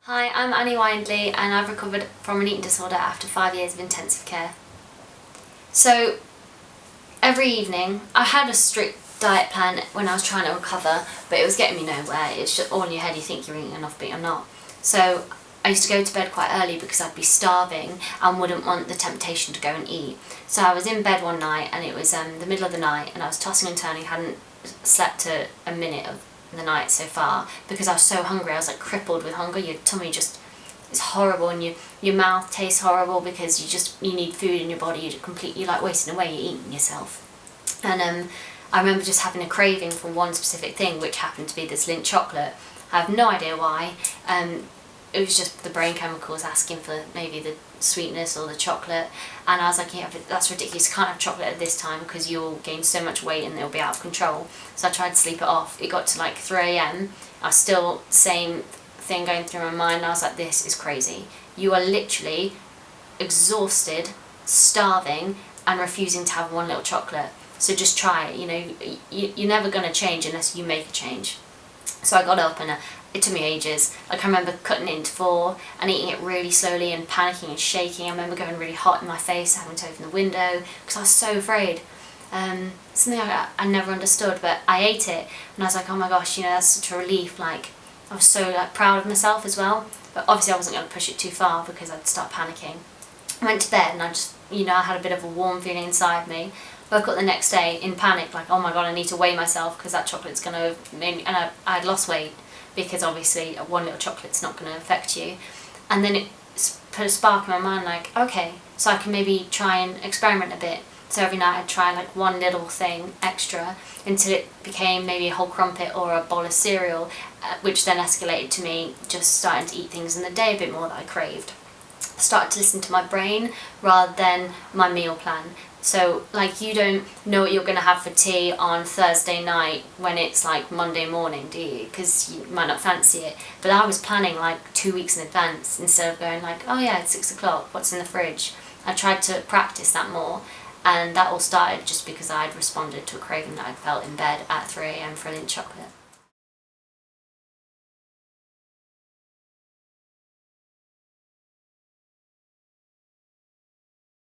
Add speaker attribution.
Speaker 1: Hi, I'm Annie Windley and I've recovered from an eating disorder after 5 years of intensive care. So, every evening, I had a strict diet plan when I was trying to recover, but it was getting me nowhere. It's just all in your head, you think you're eating enough but you're not. So, I used to go to bed quite early because I'd be starving and wouldn't want the temptation to go and eat. So I was in bed one night and it was the middle of the night and I was tossing and turning, hadn't slept a minute of the night so far because I was so hungry. I was like crippled with hunger. Your tummy just is horrible and your mouth tastes horrible because you need food in your body. You're like wasting away, you're eating yourself. And I remember just having a craving for one specific thing, which happened to be this Lindt chocolate. I have no idea why. It was just the brain chemicals asking for maybe the sweetness or the chocolate, and I was like, yeah, but that's ridiculous, you can't have chocolate at this time because you'll gain so much weight and it'll be out of control. So I tried to sleep it off. It got to like 3 AM, I was still same thing going through my mind, and I was like, this is crazy. You are literally exhausted, starving, and refusing to have one little chocolate. So just try it, you're never going to change unless you make a change. So I got up and it took me ages. Like I remember cutting it into 4 and eating it really slowly and panicking and shaking. I remember going really hot in my face, having to open the window because I was so afraid. Something I never understood, but I ate it and I was like, oh my gosh, that's such a relief. Like I was so proud of myself as well. But obviously I wasn't going to push it too far because I'd start panicking. I went to bed and I just, I had a bit of a warm feeling inside me. Woke up the next day in panic, like, oh my god, I need to weigh myself because that chocolate's going to make me, and I had lost weight because obviously one little chocolate's not going to affect you. And then it put a spark in my mind, like, okay, so I can maybe try and experiment a bit. So every night I'd try like one little thing extra until it became maybe a whole crumpet or a bowl of cereal, which then escalated to me just starting to eat things in the day a bit more that I craved. I started to listen to my brain rather than my meal plan. So like you don't know what you're going to have for tea on Thursday night when it's like Monday morning, do you? Because you might not fancy it. But I was planning like 2 weeks in advance instead of going like, oh yeah, it's 6 o'clock, what's in the fridge? I tried to practice that more, and that all started just because I'd responded to a craving that I'd felt in bed at 3 AM for a Lindt chocolate.